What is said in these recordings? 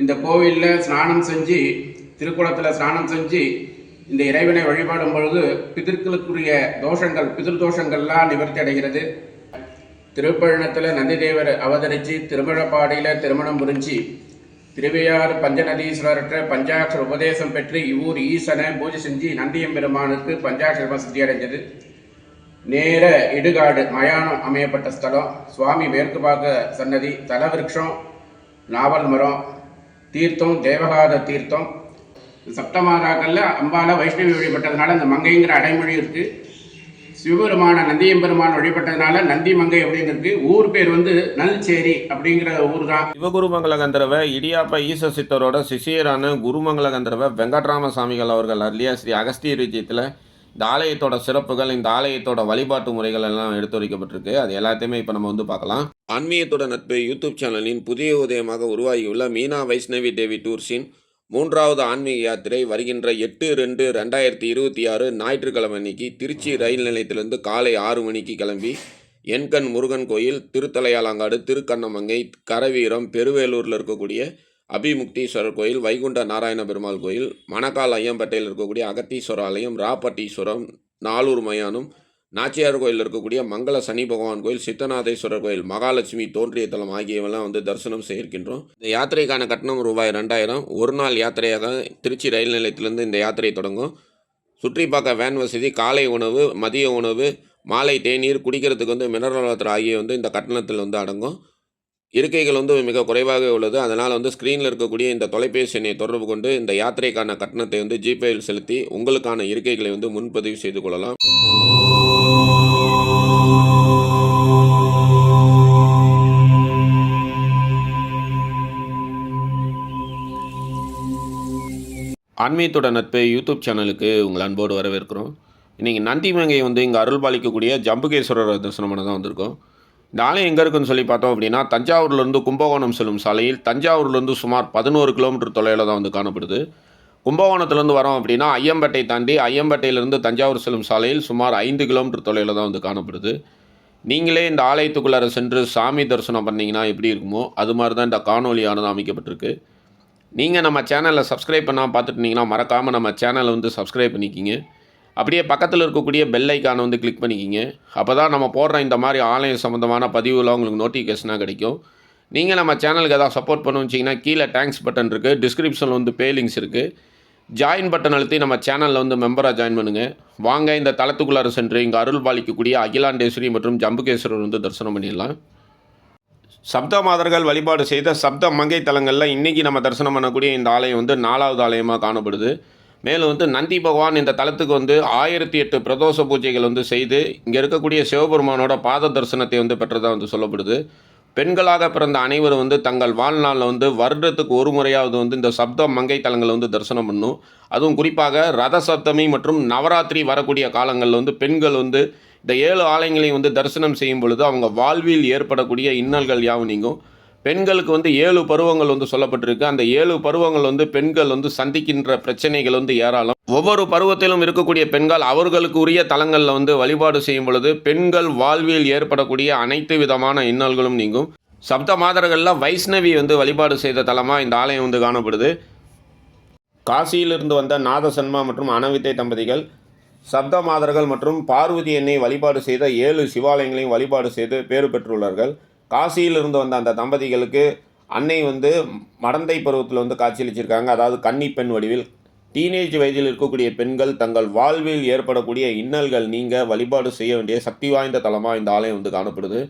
இந்த கோவிலில் ஸ்நானம் செஞ்சு திருக்குளத்தில் ஸ்நானம் செஞ்சு இந்த இறைவனை வழிபாடும் பொழுது பிதர்களுக்குரிய தோஷங்கள் பிதிர்தோஷங்கள்லாம் நிவர்த்தி அடைகிறது. திருப்பழனத்தில் நந்திதேவர் அவதரித்து திருமழப்பாடியில் திருமணம் புரிஞ்சு திருவையாறு பஞ்சநதீஸ்வரற்ற பஞ்சாட்சர உபதேசம் பெற்று இவ்வூர் ஈசனை பூஜை செஞ்சு நந்தியம்பெருமானுக்கு பஞ்சாட்சரமாக சித்தி அடைஞ்சது. நேர இடுகாடு மயானம் அமையப்பட்ட ஸ்தலம், சுவாமி மேற்கு பார்க்க சன்னதி, தலவிருட்சம் நாவல் மரம், தீர்த்தம் தேவகாத தீர்த்தம். சப்தமாதாக்களில் அம்பால வைஷ்ணவி வழிபட்டதுனால அந்த மங்கைங்கிற அடைமொழி இருக்குது. சிவபெருமான நந்தியம்பெருமான் வழிபட்டதுனால நந்தி மங்கை அப்படின்னு இருக்கு. ஊர் பேர் நல்சேரி அப்படிங்கிற ஊர் தான். சிவகுருமங்கல கந்தரவ இடியாப்ப ஈச சித்தரோட சிஷியரான குருமங்கல கந்தரவ வெங்கட்ராம சாமிகள் அவர்கள் அருளிய ஸ்ரீ அகஸ்திய விஜயத்தில் இந்த ஆலயத்தோட சிறப்புகள், இந்த ஆலயத்தோட வழிபாட்டு முறைகள் எல்லாம் எடுத்துரைக்கப்பட்டிருக்கு. அது எல்லாத்தையுமே இப்போ நம்ம பார்க்கலாம். ஆன்மீகத்தோட நட்பு யூடியூப் சேனலின் புதிய உதயமாக உருவாகியுள்ள மீனா வைஷ்ணவி தேவி டூர்ஸின் 3வது ஆன்மீக யாத்திரை வருகின்ற 8/2/2026 ஞாயிற்றுக்கிழமை அன்னைக்கு திருச்சி ரயில் நிலையத்திலிருந்து காலை 6 மணிக்கு கிளம்பி எண்கண் முருகன் கோயில், திருத்தலையாலங்காடு, திருக்கண்ணமங்கை, கரவீரம், பெருவேலூரில் இருக்கக்கூடிய அபிமுக்தீஸ்வரர் கோயில், வைகுண்ட நாராயண பெருமாள் கோயில், மணக்கால் ஐயம்பேட்டையில் இருக்கக்கூடிய அகத்தீஸ்வரர் ஆலயம், ராப்பட்டீஸ்வரம், நாலூர் மயானம், நாச்சியார் கோயில் இருக்கக்கூடிய மங்கள சனி பகவான் கோயில், சித்தநாதேஸ்வரர் கோயில், மகாலட்சுமி தோன்றிய தலம் ஆகியவெல்லாம் தரிசனம் செய்கின்றோம். இந்த யாத்திரைக்கான கட்டணம் ரூபாய் 2000. ஒரு நாள் யாத்திரையாக திருச்சி ரயில் நிலையத்திலிருந்து இந்த யாத்திரை தொடங்கும். சுற்றி பார்க்க வேன் வசதி, காலை உணவு, மதிய உணவு, மாலை தேநீர், குடிக்கிறதுக்கு மினரல் வாட்டர் ஆகிய இந்த கட்டணத்தில் அடங்கும். இருக்கைகள் மிக குறைவாக உள்ளது. அதனால் ஸ்க்ரீனில் இருக்கக்கூடிய இந்த தொலைபேசி எண்ணை தொடர்பு கொண்டு இந்த யாத்திரைக்கான கட்டணத்தை ஜிபேயில் செலுத்தி உங்களுக்கான இருக்கைகளை முன்பதிவு செய்து கொள்ளலாம். ஆன்மீகத்தோட நட்பு யூடியூப் சேனலுக்கு உங்கள் அன்போடு வரவேற்கிறோம். இன்றைக்கி நந்திமங்கை இங்கே அருள் பாலிக்கக்கூடிய ஜம்புகேஸ்வரர் தரிசனம் பண்ண தான் வந்திருக்கோம். இந்த ஆலயம் எங்கே இருக்குன்னு சொல்லி பார்த்தோம் அப்படின்னா, தஞ்சாவூர்லேருந்து கும்பகோணம் செல்லும் சாலையில் தஞ்சாவூர்லேருந்து சுமார் 11 கிலோமீட்டர் தொலைவில் தான் காணப்படுது. கும்பகோணத்துலேருந்து வரோம் அப்படின்னா ஐயம்பேட்டை தாண்டி ஐயம்பேட்டையிலேருந்து தஞ்சாவூர் செல்லும் சாலையில் சுமார் 5 கிலோமீட்டர் தொலைவில் தான் காணப்படுது. நீங்களே இந்த ஆலயத்துக்குள்ளார சென்று சாமி தரிசனம் பண்ணிங்கன்னா எப்படி இருக்குமோ அது மாதிரி தான் இந்த காணொலியானது அமைக்கப்பட்டிருக்கு. நீங்கள் நம்ம சேனலில் சப்ஸ்கிரைப் பண்ணால் பார்த்துட்டிங்கன்னா மறக்காமல் நம்ம சேனலை சப்ஸ்கிரைப் பண்ணிக்கிங்க. அப்படியே பக்கத்தில் இருக்கக்கூடிய பெல் ஐக்கானை கிளிக் பண்ணிக்கிங்க. அப்போ தான் நம்ம போடுற இந்த மாதிரி ஆன்லைன் சம்மந்தமான பதிவுலாம் உங்களுக்கு நோட்டிஃபிகேஷனாக கிடைக்கும். நீங்கள் நம்ம சேனலுக்கு எதாவது சப்போர்ட் பண்ணுவீங்கன்னா கீழே தேங்க்ஸ் பட்டன் இருக்குது, டிஸ்கிரிப்ஷனில் பே லிங்க்ஸ் இருக்குது. ஜாயின் பட்டன் அழுத்தி நம்ம சேனலில் மெம்பராக ஜாயின் பண்ணுங்கள். வாங்க இந்த தளத்துக்குள்ளார சென்று இங்கே அருள் பாலிக்கக்கூடிய அகிலாண்டேஸ்வரி மற்றும் ஜம்புகேஸ்வரர் தரிசனம் பண்ணிடலாம். சப்த மாதர்கள் வழிபாடு செய்த சப்த மங்கை தலங்களில் இன்றைக்கி நம்ம தரிசனம் பண்ணக்கூடிய இந்த ஆலயம் 4வது ஆலயமாக காணப்படுது. மேலும் நந்தி பகவான் இந்த தலத்துக்கு 1008 பிரதோஷ பூஜைகள் செய்து இங்கே இருக்கக்கூடிய சிவபெருமானோட பாத தரிசனத்தை பெற்றதாக சொல்லப்படுது. பெண்களாக பிறந்த அனைவரும் தங்கள் வாழ்நாளில் வருடத்துக்கு ஒரு முறையாவது இந்த சப்த மங்கை தலங்களை தரிசனம் பண்ணும். அதுவும் குறிப்பாக ரத சப்தமி மற்றும் நவராத்திரி வரக்கூடிய காலங்களில் பெண்கள் இந்த 7 ஆலயங்களையும் தரிசனம் செய்யும் பொழுது அவங்க வாழ்வில் ஏற்படக்கூடிய இன்னல்கள் யாவும் நீங்கும். பெண்களுக்கு 7 பருவங்கள் சொல்லப்பட்டிருக்கு. அந்த 7 பருவங்கள் பெண்கள் சந்திக்கின்ற பிரச்சனைகள் ஏராளம். ஒவ்வொரு பருவத்திலும் இருக்கக்கூடிய பெண்கள் அவர்களுக்கு உரிய தலங்களில் வழிபாடு செய்யும் பொழுது பெண்கள் வாழ்வில் ஏற்படக்கூடிய அனைத்து விதமான இன்னல்களும் நீங்கும். சப்த மாதர்களில் வைஷ்ணவி வழிபாடு செய்த தலமாக இந்த ஆலயம் காணப்படுது. காசியிலிருந்து வந்த நாதசன்மா மற்றும் அனவித்தை தம்பதிகள் சப்த மாதர்கள் மற்றும் பார்வதி எண்ணை வழிபாடு செய்த 7 சிவாலயங்களையும் வழிபாடு செய்து பேறு பெற்றுள்ளார்கள். காசியிலிருந்து வந்த அந்த தம்பதிகளுக்கு அன்னை மடந்தை பருவத்தில் காட்சியளிச்சிருக்காங்க. அதாவது கன்னி பெண் வடிவில். டீனேஜ் வயதில் இருக்கக்கூடிய பெண்கள் தங்கள் வாழ்வில் ஏற்படக்கூடிய இன்னல்கள் நீங்க வழிபாடு செய்ய வேண்டிய சக்தி வாய்ந்த தலமாக இந்த ஆலயம் காணப்படுது.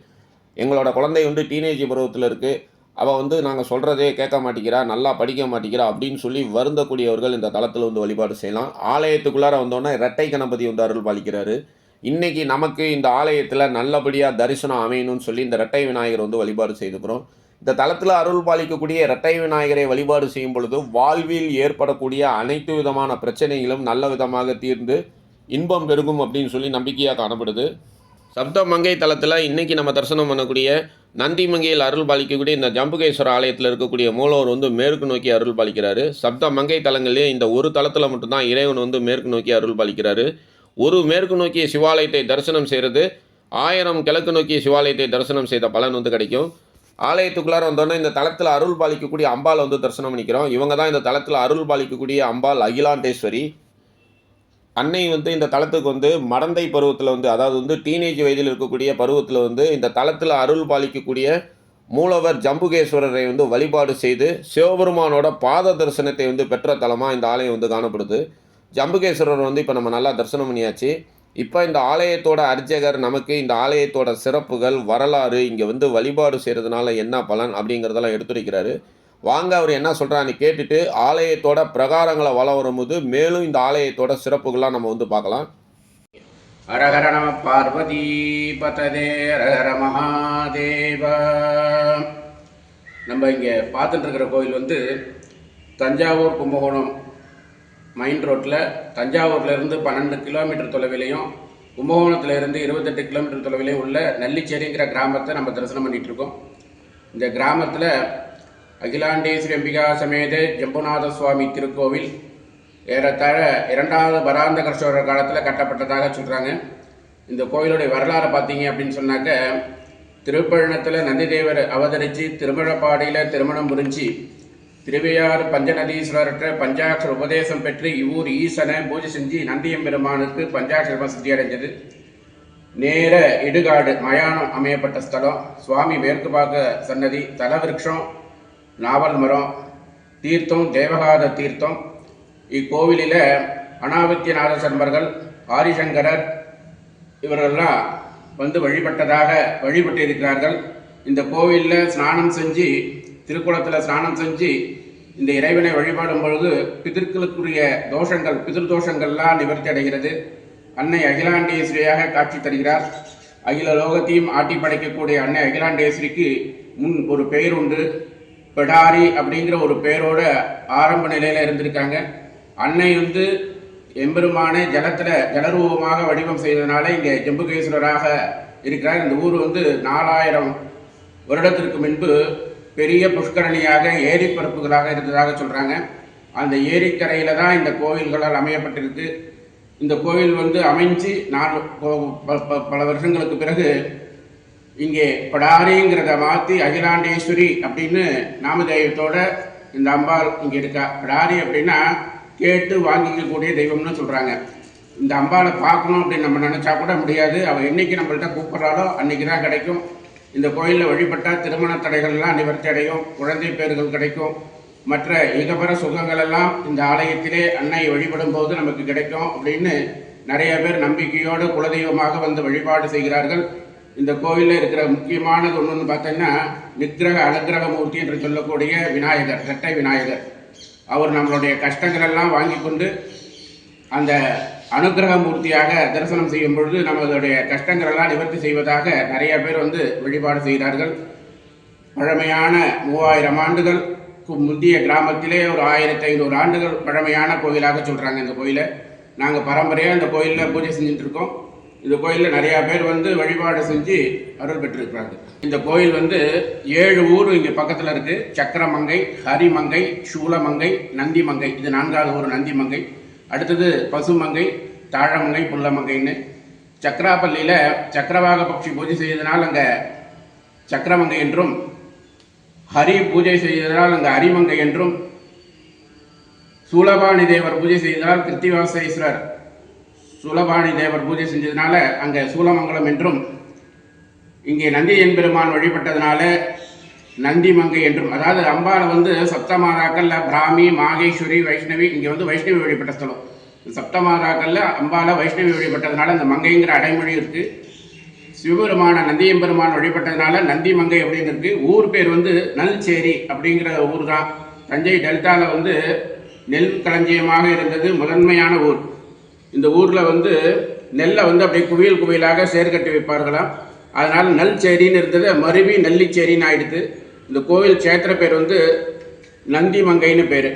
எங்களோட குழந்தை டீனேஜ் பருவத்தில் இருக்குது, அவள் நாங்கள் சொல்கிறதே கேட்க மாட்டேங்கிறா, நல்லா படிக்க மாட்டேங்கிறா அப்படின்னு சொல்லி வருந்தக்கூடியவர்கள் இந்த தலத்தில் வழிபாடு செய்யலாம். ஆலயத்துக்குள்ளார வந்தோன்னா இரட்டை கணபதி அருள் பாலிக்கிறாரு. இன்றைக்கி நமக்கு இந்த ஆலயத்தில் நல்லபடியாக தரிசனம் அமையணும்னு சொல்லி இந்த இரட்டை விநாயகர் வழிபாடு செய்துக்கிறோம். இந்த தலத்தில் அருள் பாலிக்கக்கூடிய இரட்டை விநாயகரை வழிபாடு செய்யும் பொழுது வாழ்வில் ஏற்படக்கூடிய அனைத்து விதமான பிரச்சனைகளும் நல்ல விதமாக தீர்ந்து இன்பம் பெருகும் அப்படின்னு சொல்லி நம்பிக்கையாக காணப்படுது. சப்த மங்கை தலத்தில் இன்றைக்கி நம்ம தரிசனம் பண்ணக்கூடிய நந்தி மங்கையில் அருள் பாலிக்கக்கூடிய இந்த ஜம்புகேஸ்வரர் ஆலயத்தில் இருக்கக்கூடிய மூலவர் மேற்கு நோக்கி அருள் பாலிக்கிறாரு. சப்த மங்கை தலங்களிலே இந்த ஒரு தலத்தில் மட்டும்தான் இறைவன் மேற்கு நோக்கி அருள் பாலிக்கிறாரு. ஒரு மேற்கு நோக்கிய சிவாலயத்தை தரிசனம் செய்கிறது 1000 கிழக்கு நோக்கிய சிவாலயத்தை தரிசனம் செய்த பலன் கிடைக்கும். ஆலயத்துக்குள்ளார வந்தோடனே இந்த தலத்தில் அருள் பாலிக்கக்கூடிய அம்பாள் வந்து தரிசனம் பண்ணிக்கிறோம். இவங்க தான் இந்த தலத்தில் அருள் பாலிக்கக்கூடிய அம்பாள் அகிலாண்டேஸ்வரி. அன்னை வந்து இந்த தலத்துக்கு வந்து மடந்தை பருவத்தில் வந்து, அதாவது வந்து டீனேஜ் வயதில் இருக்கக்கூடிய பருவத்தில் வந்து இந்த தலத்தில் அருள் பாலிக்கக்கூடிய மூலவர் ஜம்புகேஸ்வரரை வந்து வழிபாடு செய்து சிவபெருமானோட பாத தரிசனத்தை வந்து பெற்ற தலமாக இந்த ஆலயம் வந்து காணப்படுது. ஜம்புகேஸ்வரர் வந்து இப்போ நம்ம நல்லா தரிசனம் பண்ணியாச்சு. இப்போ இந்த ஆலயத்தோட அர்ச்சகர் நமக்கு இந்த ஆலயத்தோட சிறப்புகள், வரலாறு, இங்கே வந்து வழிபாடு செய்கிறதுனால என்ன பலன் அப்படிங்கிறதெல்லாம் எடுத்துரைக்கிறாரு. வாங்க அவர் என்ன சொல்கிறான்னு கேட்டுட்டு ஆலயத்தோட பிரகாரங்களை வலம் வரும்போது மேலும் இந்த ஆலயத்தோட சிறப்புகள்லாம் நம்ம வந்து பார்க்கலாம். ஹரஹர நம பார்வதி பததே ஹரஹர மகாதேவா. நம்ம இங்கே பார்த்துட்டு இருக்கிற கோயில் வந்து தஞ்சாவூர் கும்பகோணம் மெயின் ரோட்டில் தஞ்சாவூர்லேருந்து 12 கிலோமீட்டர் தொலைவிலையும் கும்பகோணத்துலேருந்து 28 கிலோமீட்டர் தொலைவிலையும் உள்ள நெல்லிச்சேரிங்கிற கிராமத்தை நம்ம தரிசனம் பண்ணிகிட்ருக்கோம். இந்த கிராமத்தில் அகிலாண்டேஸ்வரி அம்பிகா சமேத ஜம்புநாத சுவாமி திருக்கோவில் ஏறத்தாழ 2வது பராந்தக சோழர் காலத்தில் கட்டப்பட்டதாக சொல்கிறாங்க. இந்த கோயிலுடைய வரலாறு பார்த்தீங்க அப்படின்னு சொன்னாக்க, திருப்பழனத்தில் நந்திதேவர் அவதரித்து திருமழப்பாடியில் திருமணம் புரிஞ்சு திருவையாறு பஞ்சநதீஸ்வரற்ற பஞ்சாட்சர உபதேசம் பெற்று இவ்வூர் ஈசனை பூஜை செஞ்சு நந்தியம்பெருமானுக்கு பஞ்சாட்சரமாக சித்தி அடைஞ்சது. நேர இடுகாடு மயானம் அமையப்பட்ட ஸ்தலம், சுவாமி மேற்கு பார்க்க சன்னதி, தலவிருட்சம் நாவல் மரம், தீர்த்தம் தேவகாத தீர்த்தம். இக்கோவிலில் அனாவித்யநாத சர்மர்கள், ஆதிசங்கரர் இவரெல்லாம் வந்து வழிபட்டு இருக்கிறார்கள். இந்த கோவிலில் ஸ்நானம் செஞ்சு, திருக்குளத்தில் ஸ்நானம் செஞ்சு இந்த இறைவனை வழிபாடும் பொழுது பிதர்களுக்குரிய தோஷங்கள், பிதிர்தோஷங்கள்லாம் நிவர்த்தி அடைகிறது. அன்னை அகிலாண்டேஸ்வரியாக காட்சி தருகிறார். அகில லோகத்தையும் ஆட்டி படைக்கக்கூடிய அன்னை அகிலாண்டேஸ்வரிக்கு முன் ஒரு பெயர் உண்டு. பிடாரி அப்படிங்கிற ஒரு பெயரோட ஆரம்ப நிலையில் இருந்திருக்காங்க. அன்னை வந்து எம்பெருமானே ஜலரூபமாக வடிவம் செய்ததுனால இங்கே ஜம்புகேஸ்வரராக இருக்கிறார். இந்த ஊர் வந்து 4000 வருடத்திற்கு முன்பு பெரிய புஷ்கரணியாக ஏரி பரப்புகளாக இருந்ததாக சொல்கிறாங்க. அந்த ஏரிக்கரையில் தான் இந்த கோவில்களால் அமையப்பட்டிருக்கு. இந்த கோவில் வந்து அமைஞ்சு பல வருஷங்களுக்கு பிறகு இங்கே படாரிங்கிறத மாற்றி அகிலாண்டேஸ்வரி அப்படின்னு நாமதேயத்தோட இந்த அம்பாள் இங்கே இருக்கா. படாரி அப்படின்னா கேட்டு வாங்கிக்கக்கூடிய தெய்வம்னு சொல்கிறாங்க. இந்த அம்பாளை பார்க்கணும் அப்படின்னு நம்ம நினச்சா கூட முடியாது. அவள் என்றைக்கு நம்மள்கிட்ட கூப்பிட்றாலோ அன்றைக்கி தான் கிடைக்கும். இந்த கோயிலில் வழிபட்டால் திருமண தடைகள்லாம் நிவர்த்தி அடையும், குழந்தை பேர்கள் கிடைக்கும், மற்ற இகபர சுகங்கள் எல்லாம் இந்த ஆலயத்திலே அன்னை வழிபடும் போது நமக்கு கிடைக்கும் அப்படின்னு நிறைய பேர் நம்பிக்கையோடு குலதெய்வமாக வந்து வழிபாடு செய்கிறார்கள். இந்த கோயிலில் இருக்கிற முக்கியமானது ஒன்றுன்னு பார்த்தீங்கன்னா நிக்கிரக அனுக்கிரக மூர்த்தி என்று சொல்லக்கூடிய விநாயகர், இரட்டை விநாயகர். அவர் நம்மளுடைய கஷ்டங்களெல்லாம் வாங்கி கொண்டு அந்த அனுக்கிரக மூர்த்தியாக தரிசனம் செய்யும் பொழுது நம்மளுடைய கஷ்டங்களெல்லாம் நிவர்த்தி செய்வதாக நிறைய பேர் வந்து வழிபாடு செய்கிறார்கள். பழமையான 3000 ஆண்டுகள் முந்தைய கிராமத்திலே ஒரு 1500 ஆண்டுகள் பழமையான கோயிலாக சொல்கிறாங்க. இந்த கோயிலை நாங்கள் பரம்பரையாக இந்த கோயிலில் பூஜை செஞ்சுட்டுருக்கோம். இந்த கோயிலில் நிறையா பேர் வந்து வழிபாடு செஞ்சு அருள் பெற்றிருக்கிறாங்க. இந்த கோயில் வந்து 7 ஊர் இங்கே பக்கத்தில் இருக்குது. சக்கரமங்கை, ஹரிமங்கை, சூலமங்கை, நந்திமங்கை. இது 4வது ஊர் நந்திமங்கை. அடுத்தது பசுமங்கை, தாழமங்கை, புல்லமங்கைன்னு. சக்கராப்பள்ளியில் சக்கரவாக பட்சி பூஜை செய்ததனால் அங்கே சக்கரமங்கை என்றும், ஹரி பூஜை செய்ததால் அங்கே ஹரிமங்கை என்றும், சூலபாணி தேவர் பூஜை செய்ததால் கிருத்திவாசேஸ்வரர் சூலபாணி தேவர் பூஜை செஞ்சதுனால அங்கே சூலமங்கலம் என்றும், இங்கே நந்தி என்பெருமான் வழிபட்டதுனால நந்திமங்கை என்றும். அதாவது அம்பாளை வந்து சப்தமாதாக்கள்ல பிராமி, மாகேஸ்வரி, வைஷ்ணவி, இங்கே வந்து வைஷ்ணவி வழிபட்ட ஸ்தலம். சப்தமாதாக்கள்ல அம்பாளை வைஷ்ணவி வழிபட்டதுனால அந்த மங்கைங்கிற அடைமொழி இருக்குது. சிவபெருமான நந்தியம்பெருமான் வழிபட்டதுனால நந்தி மங்கை அப்படின்னு இருக்குது. ஊர் பேர் வந்து நல்சேரி அப்படிங்கிற ஊர் தான். தஞ்சை டெல்டாவில் வந்து நெல் களஞ்சியமாக இருந்தது முதன்மையான ஊர். இந்த ஊரில் வந்து நெல்லை வந்து அப்படியே குவியல் குவியலாக சேர்கட்டி வைப்பார்களாம். அதனால் நல்சேரின்னு இருந்தது, மருவி நெல்லிச்சேரின்னு ஆயிடுது. இந்த கோவில் சேத்திர பேர் வந்து நந்தி மங்கைன்னு பேர்.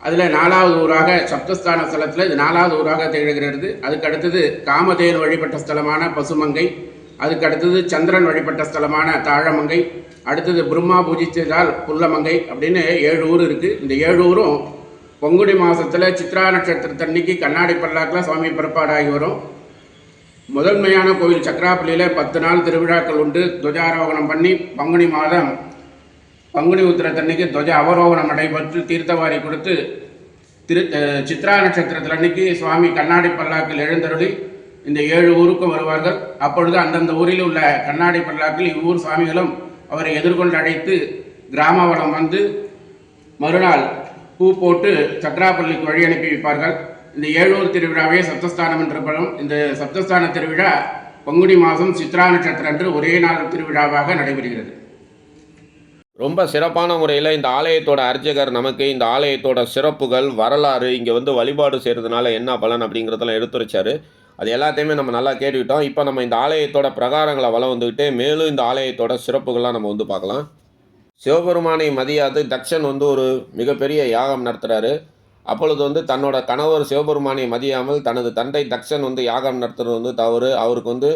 அதில் 4வது ஊராக சப்தஸ்தான ஸ்தலத்தில் இது 4வது ஊராக திகழ்கிறது. அதுக்கு அடுத்தது காமதேவன் வழிபட்ட ஸ்தலமான பசுமங்கை, அதுக்கு அடுத்தது சந்திரன் வழிபட்ட ஸ்தலமான தாழமங்கை, அடுத்தது பிரம்மா பூஜித்ததால் புல்லமங்கை அப்படின்னு 7 ஊர் இருக்குது. இந்த 7 ஊரும் பொங்குடி மாதத்தில் சித்ரா நட்சத்திரத்தன்னைக்கு கண்ணாடி பல்லாக்கில் சுவாமி புறப்பாடாகி வரும். முதன்மையான கோயில் சக்கராப்பள்ளியில் 10 நாள் திருவிழாக்கள் உண்டு. துவஜாரோகணம் பண்ணி பங்குனி மாதம் பங்குனி உத்திரத்தன்னைக்கு துவஜ அவரோகணம் நடைபெற்று தீர்த்தவாரி கொடுத்து சித்ரா நட்சத்திரத்தில் அன்னைக்கு சுவாமி கண்ணாடி பல்லாக்கில் எழுந்தருளி இந்த 7 ஊருக்கும் வருவார்கள். அப்பொழுது அந்தந்த ஊரில் உள்ள கண்ணாடி பல்லாக்கில் இவ்வூர் சுவாமிகளும் அவரை எதிர்கொண்டு அழைத்து கிராமவளம் வந்து மறுநாள் பூ போட்டு சக்கராப்பள்ளிக்கு வழி அனுப்பி வைப்பார்கள். இந்த 7 ஊர் திருவிழாவே சப்தஸ்தானம் என்றப்படும். இந்த சப்தஸ்தான திருவிழா பங்குனி மாதம் சித்ரா நட்சத்திரம் அன்று ஒரே நாள் திருவிழாவாக நடைபெறுகிறது. ரொம்ப சிறப்பான முறையில் இந்த ஆலயத்தோட அர்ச்சகர் நமக்கு இந்த ஆலயத்தோட சிறப்புகள், வரலாறு, இங்கே வந்து வழிபாடு செய்கிறதுனால என்ன பலன் அப்படிங்கிறதெல்லாம் எடுத்துரைச்சார். அது எல்லாத்தையுமே நம்ம நல்லா கேட்டுக்கிட்டோம். இப்போ நம்ம இந்த ஆலயத்தோட பிரகாரங்களை வளம் வந்துக்கிட்டு மேலும் இந்த ஆலயத்தோட சிறப்புகள்லாம் நம்ம வந்து பார்க்கலாம். சிவபெருமானை மதியாது தட்சன் வந்து ஒரு மிகப்பெரிய யாகம் நடத்துகிறாரு. அப்பொழுது வந்து தன்னோட கணவர் சிவபெருமானை மதியாமல் தனது தந்தை தக்ஷன் வந்து யாகம் நடத்துறது வந்து தவறு, அவருக்கு வந்து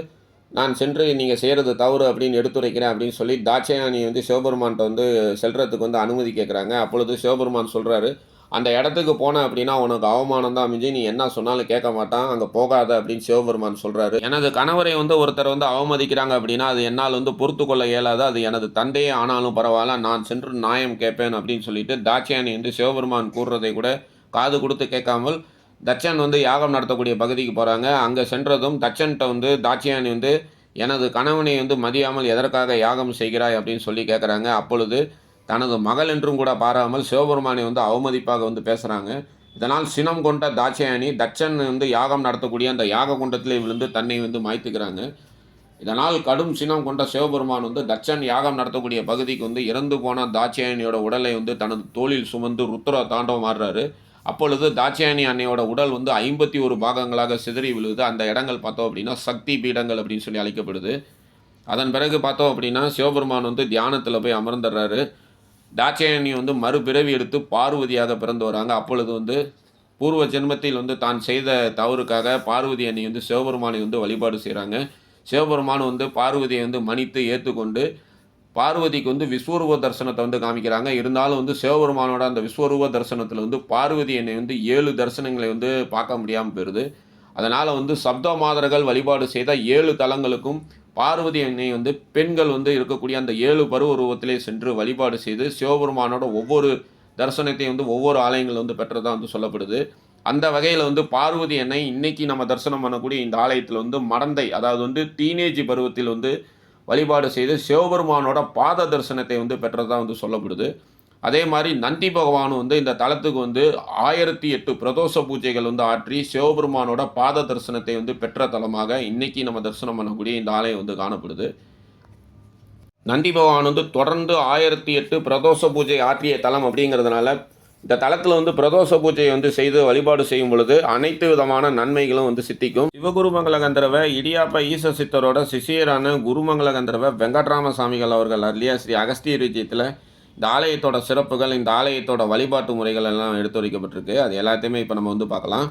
நான் சென்று நீங்கள் செய்கிறது தவறு அப்படின்னு எடுத்துரைக்கிறேன் அப்படின்னு சொல்லி தாட்சயானி வந்து சிவபெருமான்கிட்ட வந்து செல்றதுக்கு வந்து அனுமதி கேட்குறாங்க. அப்பொழுது சிவபெருமான் சொல்கிறாரு, அந்த இடத்துக்கு போனேன் அப்படின்னா உனக்கு அவமானம் தான் அமைஞ்சு, நீ என்ன சொன்னாலும் கேட்க மாட்டான், அங்கே போகாத அப்படின்னு சிவபெருமான் சொல்கிறாரு. எனது கணவரை வந்து ஒருத்தர் வந்து அவமதிக்கிறாங்க அப்படின்னா அது என்னால் வந்து பொறுத்து கொள்ள இயலாது, அது எனது தந்தையே ஆனாலும் பரவாயில்ல, நான் சென்று நியாயம் கேட்பேன் அப்படின்னு சொல்லிட்டு தாட்சயானி வந்து சிவபெருமான் கூறுறதை கூட காது கொடுத்து கேட்காமல் தட்சன் வந்து யாகம் நடத்தக்கூடிய பகுதிக்கு போகிறாங்க. அங்கே சென்றதும் தட்சன்கிட்ட வந்து தாட்சயானி வந்து எனது கணவனை வந்து மதியாமல் எதற்காக யாகம் செய்கிறாய் அப்படின்னு சொல்லி கேட்குறாங்க. அப்பொழுது தனது மகள் என்றும் கூட பாராமல் சிவபெருமானை வந்து அவமதிப்பாக வந்து பேசுகிறாங்க. இதனால் சினம் கொண்ட தாட்சயானி தட்சன் வந்து யாகம் நடத்தக்கூடிய அந்த யாக குண்டத்திலே விழுந்து தன்னை வந்து மாய்த்துக்கிறாங்க. இதனால் கடும் சினம் கொண்ட சிவபெருமான் வந்து தட்சன் யாகம் நடத்தக்கூடிய பகுதிக்கு வந்து இறந்து போன தாட்சயானியோட உடலை வந்து தனது தோளில் சுமந்து ருத்ர தாண்டவம் ஆடுறாரு. அப்பொழுது தாட்சயானி அன்னையோட உடல் வந்து 51 பாகங்களாக சிதறி விழுது. அந்த இடங்கள் பார்த்தோம் அப்படின்னா சக்தி பீடங்கள் அப்படின்னு சொல்லி அழைக்கப்படுது. அதன் பிறகு பார்த்தோம் அப்படின்னா சிவபெருமான் வந்து தியானத்தில் போய் அமர்ந்துடுறாரு. தாட்சயானி வந்து மறுபிறவி எடுத்து பார்வதியாக பிறந்து வராங்க. அப்பொழுது வந்து பூர்வ ஜென்மத்தில் வந்து தான் செய்த தவறுக்காக பார்வதி அன்னை வந்து சிவபெருமானை வந்து வழிபாடு செய்கிறாங்க. சிவபெருமான் வந்து பார்வதியை வந்து மன்னித்து ஏற்றுக்கொண்டு பார்வதிக்கு வந்து விஸ்வரூப தரிசனத்தை வந்து காமிக்கிறாங்க. இருந்தாலும் வந்து சிவபெருமானோட அந்த விஸ்வரூப தரிசனத்தில் வந்து பார்வதி என்னை வந்து 7 தரிசனங்களை வந்து பார்க்க முடியாமல் போயிடுது. அதனால் வந்து சப்த மாதர்கள் வழிபாடு செய்த 7 தலங்களுக்கும் பார்வதி என்னை வந்து பெண்கள் வந்து இருக்கக்கூடிய அந்த 7 பருவ ரூபத்திலே சென்று வழிபாடு செய்து சிவபெருமானோட ஒவ்வொரு தரிசனத்தையும் வந்து ஒவ்வொரு ஆலயங்கள் வந்து பெற்றதாக வந்து சொல்லப்படுது. அந்த வகையில் வந்து பார்வதி என்னை இன்னைக்கு நம்ம தரிசனம் பண்ணக்கூடிய இந்த ஆலயத்தில் வந்து மடந்தை, அதாவது வந்து டீனேஜ் பருவத்தில் வந்து வழிபாடு செய்து சிவபெருமானோட பாத தரிசனத்தை வந்து பெற்றதாக வந்து சொல்லப்படுது. அதே மாதிரி நந்தி பகவானும் வந்து இந்த தலத்துக்கு வந்து 1008 பிரதோஷ பூஜைகள் வந்து ஆற்றி சிவபெருமானோட பாத தரிசனத்தை வந்து பெற்ற தலமாக இன்னைக்கு நம்ம தரிசனம் பண்ணக்கூடிய இந்த ஆலயம் வந்து காணப்படுது. நந்தி பகவான் வந்து தொடர்ந்து 1008 பிரதோஷ பூஜை ஆற்றிய தலம் அப்படிங்கிறதுனால இந்த தலத்தில் வந்து பிரதோஷ பூஜையை வந்து செய்து வழிபாடு செய்யும் பொழுது அனைத்து விதமான நன்மைகளும் வந்து சித்திக்கும். சிவகுருமங்கல கந்தர்வ இடியாப்ப ஈச சித்தரோட சிஷியரான குருமங்கல கந்தர்வ வெங்கட்ராம சாமிகள் அவர்கள் அருளிய ஸ்ரீ அகஸ்திய விஜயத்தில் இந்த ஆலயத்தோட சிறப்புகள், இந்த ஆலயத்தோட வழிபாட்டு முறைகள் எல்லாம் எடுத்துரைக்கப்பட்டிருக்கு. அது எல்லாத்தையுமே இப்போ நம்ம வந்து பார்க்கலாம்.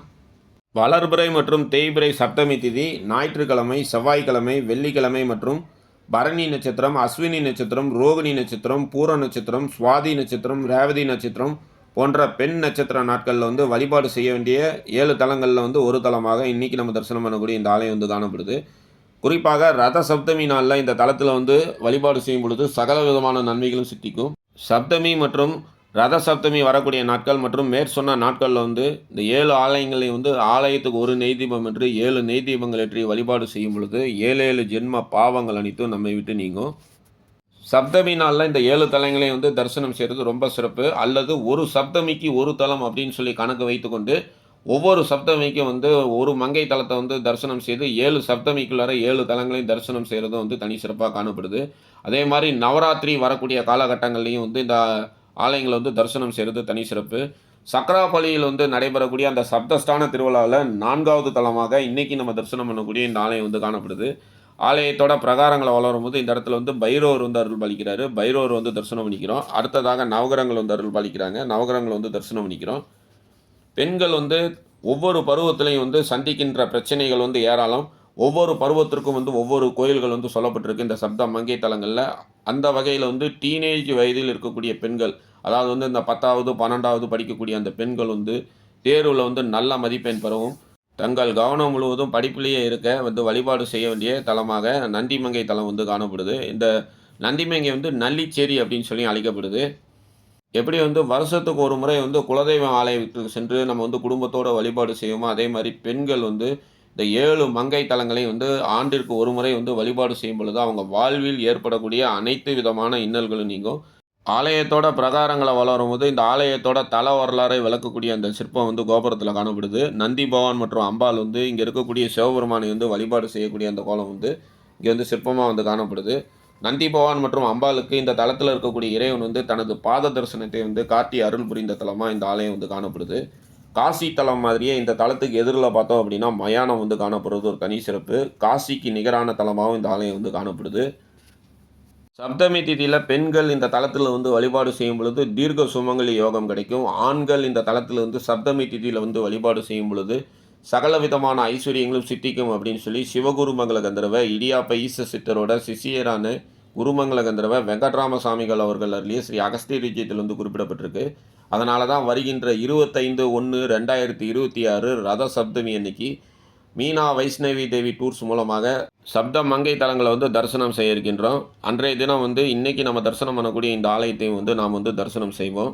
வளர்பிறை மற்றும் தேய்பிறை சப்தமி திதி ஞாயிற்றுக்கிழமை, செவ்வாய்க்கிழமை, வெள்ளிக்கிழமை மற்றும் பரணி நட்சத்திரம், அஸ்வினி நட்சத்திரம், ரோகிணி நட்சத்திரம், பூர நட்சத்திரம், சுவாதி நட்சத்திரம், ரேவதி நட்சத்திரம் போன்ற பெண் நட்சத்திர நாட்களில் வந்து வழிபாடு செய்ய வேண்டிய 7 தலங்களில் வந்து ஒரு தலமாக இன்றைக்கி நம்ம தரிசனம் பண்ணக்கூடிய இந்த ஆலயம் வந்து காணப்படுது. குறிப்பாக ரத சப்தமி நாளில் இந்த தலத்தில் வந்து வழிபாடு செய்யும் பொழுது சகல விதமான நன்மைகளும் சித்திக்கும். சப்தமி மற்றும் ரத சப்தமி வரக்கூடிய நாட்கள் மற்றும் மேற்சொன்ன நாட்களில் வந்து இந்த 7 ஆலயங்களையும் வந்து ஆலயத்துக்கு ஒரு நெய் தீபம் என்று 7 நெய் தீபங்கள் ஏற்றி வழிபாடு செய்யும் பொழுது 7 ஜென்ம பாவங்கள் அனைத்தும் நம்மை விட்டு நீங்கும். சப்தமி நாளில் இந்த 7 தலங்களையும் வந்து தரிசனம் செய்கிறது ரொம்ப சிறப்பு. அல்லது ஒரு சப்தமிக்கு ஒரு தலம் அப்படின்னு சொல்லி கணக்கு வைத்துக்கொண்டு ஒவ்வொரு சப்தமிக்கும் வந்து ஒரு மங்கை தலத்தை வந்து தரிசனம் செய்து 7 சப்தமிக்குள்ளார 7 தலங்களையும் தரிசனம் செய்கிறது வந்து தனி சிறப்பாக காணப்படுது. அதே மாதிரி நவராத்திரி வரக்கூடிய காலகட்டங்கள்லையும் வந்து இந்த ஆலயங்களை வந்து தரிசனம் செய்கிறது தனி சிறப்பு. சக்கராப்பள்ளியில் வந்து நடைபெறக்கூடிய அந்த சப்தஸ்தான திருவிழாவில் 4வது தலமாக இன்றைக்கி நம்ம தரிசனம் பண்ணக்கூடிய இந்த ஆலயம் வந்து காணப்படுது. ஆலயத்தோட பிரகாரங்களை வளரும் போது இந்த இடத்துல வந்து பைரவர் வந்து அருள் பாலிக்கிறாரு. பைரவர் வந்து தரிசனம் பண்ணிக்கிறோம். அடுத்ததாக நவகிரகங்கள் வந்து அருள் பாலிக்கிறாங்க. நவகிரகங்கள் வந்து தரிசனம் பண்ணிக்கிறோம். பெண்கள் வந்து ஒவ்வொரு பருவத்திலையும் வந்து சந்திக்கின்ற பிரச்சனைகள் வந்து ஏராளம். ஒவ்வொரு பருவத்திற்கும் வந்து ஒவ்வொரு கோயில்கள் வந்து சொல்லப்பட்டிருக்கு இந்த சப்த மங்கை தலங்களில். அந்த வகையில் வந்து டீனேஜ் வயதில் இருக்கக்கூடிய பெண்கள், அதாவது வந்து இந்த 10வது 12வது படிக்கக்கூடிய அந்த பெண்கள் வந்து தேர்வில் வந்து நல்ல மதிப்பெண் பெறவும், தங்கள் கவனம் முழுவதும் படிப்பிலேயே இருக்க வந்து வழிபாடு செய்ய வேண்டிய தலமாக நந்திமங்கை தலம் வந்து காணப்படுது. இந்த நந்திமங்கை வந்து நல்லிச்சேரி அப்படின்னு சொல்லி அழைக்கப்படுது. எப்படி வந்து வருஷத்துக்கு ஒரு முறை வந்து குலதெய்வம் ஆலயத்துக்கு சென்று நம்ம வந்து குடும்பத்தோட வழிபாடு செய்வோமோ, அதே மாரி பெண்கள் வந்து இந்த 7 மங்கை தலங்களையும் வந்து ஆண்டிற்கு ஒரு முறை வந்து வழிபாடு செய்யும் பொழுது, அவங்க வாழ்வில் ஏற்படக்கூடிய அனைத்து விதமான இன்னல்களும் நீங்கும். ஆலயத்தோட பிரகாரங்கள வளரும்போது, இந்த ஆலயத்தோட தல வரலாறை விளக்கக்கூடிய அந்த சிற்பம் வந்து கோபுரத்தில காணப்படுது. நந்தி பகவான் மற்றும் அம்பாள் வந்து இங்க இருக்கக்கூடிய சிவபெருமானை வந்து வழிபாடு செய்யக்கூடிய அந்த கோலம் வந்து இங்க வந்து சிற்பமா வந்து காணப்படுது. நந்தி பகவான் மற்றும் அம்பாளுக்கு இந்த தலத்தில இருக்கக்கூடிய இறைவன் வந்து தனது பாத தரிசனத்தை வந்து காட்டி அருள் புரிந்த தலமா இந்த ஆலயம் வந்து காணப்படுது. காசி தலம் மாதிரியே இந்த தலத்துக்கு எதிரில பார்த்தோம் அப்படின்னா, மயானம் வந்து காணப்படுறது ஒரு தனி சிறப்பு. காசிக்கு நிகரான தலமாவும் இந்த ஆலயம் வந்து காணப்படுது. சப்தமி திதியில பெண்கள் இந்த தலத்தில வந்து வழிபாடு செய்யும் பொழுது தீர்க்க சுமங்கலி யோகம் கிடைக்கும். ஆண்கள் இந்த தலத்தில வந்து சப்தமி திதியில வந்து வழிபாடு செய்யும் பொழுது, சகல விதமான ஐஸ்வர்யங்களும் சித்திக்கும் அப்படின்னு சொல்லி சிவகுருமங்கல கந்தர்வ இடியாப்ப ஈச சித்தரோட சிஷ்யரான குருமங்கல கந்தர்வ வெங்கட்ராம சாமிகள் அவர்கள் அருளிய ஸ்ரீ அகஸ்திய விஜயத்தில் வந்து குறிப்பிடப்பட்டிருக்கு. அதனால தான் வருகின்ற 25/1/2026 ரத சப்தமி அன்னைக்கு மீனா வைஷ்ணவி தேவி டூர்ஸ் மூலமாக சப்த மங்கை தலங்களை வந்து தரிசனம் செய்ய இருக்கின்றோம். அன்றைய தினம் வந்து இன்னைக்கு நம்ம தரிசனம் பண்ணக்கூடிய இந்த ஆலயத்தையும் வந்து நாம் வந்து தரிசனம் செய்வோம்.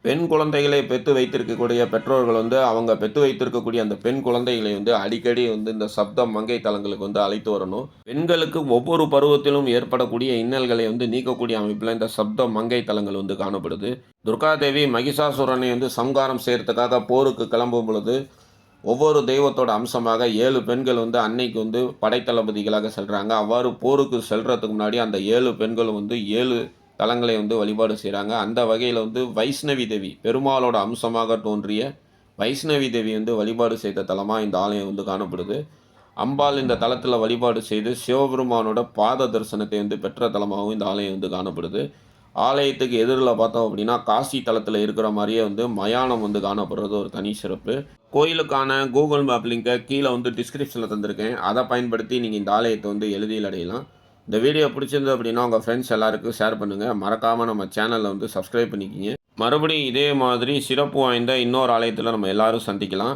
பெண் குழந்தைகளை பெற்று வைத்திருக்கக்கூடிய பெற்றோர்கள் வந்து அவங்க பெற்று வைத்திருக்கக்கூடிய அந்த பெண் குழந்தைகளை வந்து அடிக்கடி வந்து இந்த சப்த மங்கை தலங்களுக்கு வந்து அழைத்து வரணும். பெண்களுக்கு ஒவ்வொரு பருவத்திலும் ஏற்படக்கூடிய இன்னல்களை வந்து நீக்கக்கூடிய அமைப்பில் இந்த சப்த மங்கை தலங்கள் வந்து காணப்படுது. துர்காதேவி மகிஷாசுரனை வந்து சம்காரம் செய்யறதுக்காக போருக்கு கிளம்பும் பொழுது ஒவ்வொரு தெய்வத்தோட அம்சமாக 7 பெண்கள் வந்து அன்னைக்கு வந்து படைத்தளபதிகளாக செல்றாங்க. அவ்வாறு போருக்கு செல்றதுக்கு முன்னாடி அந்த 7 பெண்களும் வந்து 7 தலங்களை வந்து வழிபாடு செய்கிறாங்க. அந்த வகையில் வந்து வைஷ்ணவி தேவி பெருமாளோட அம்சமாக தோன்றிய வைஷ்ணவி தேவி வந்து வழிபாடு செய்த தலமாக இந்த ஆலயம் வந்து காணப்படுது. அம்பாள் இந்த தலத்தில் வழிபாடு செய்து சிவபெருமானோட பாத தரிசனத்தை வந்து பெற்ற தலமாகவும் இந்த ஆலயம் வந்து காணப்படுது. ஆலயத்துக்கு எதிரில் பார்த்தோம் அப்படின்னா காசி தலத்தில் இருக்கிற மாதிரியே வந்து மயானம் வந்து காணப்படுறது ஒரு தனி சிறப்பு. கோயிலுக்கான கூகுள் மேப் லிங்கை கீழே வந்து டிஸ்கிரிப்ஷனில் தந்திருக்கேன். அதை பயன்படுத்தி நீங்கள் இந்த ஆலயத்தை வந்து எளிதில் அடையலாம். இந்த வீடியோ பிடிச்சிருந்து அப்படின்னா உங்கள் ஃப்ரெண்ட்ஸ் எல்லாருக்கும் ஷேர் பண்ணுங்கள். மறக்காமல் நம்ம சேனலை வந்து சப்ஸ்கிரைப் பண்ணிக்கிங்க. மறுபடியும் இதே மாதிரி சிறப்பு வாய்ந்த இன்னொரு ஆலயத்தில் நம்ம எல்லாரும் சந்திக்கலாம்.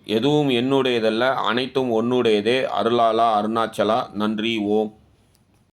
எதுவும் என்னுடையதல்ல, அனைத்தும் உன்னுடையதே. அருளாளா அருணாச்சலா. நன்றி. ஓம்.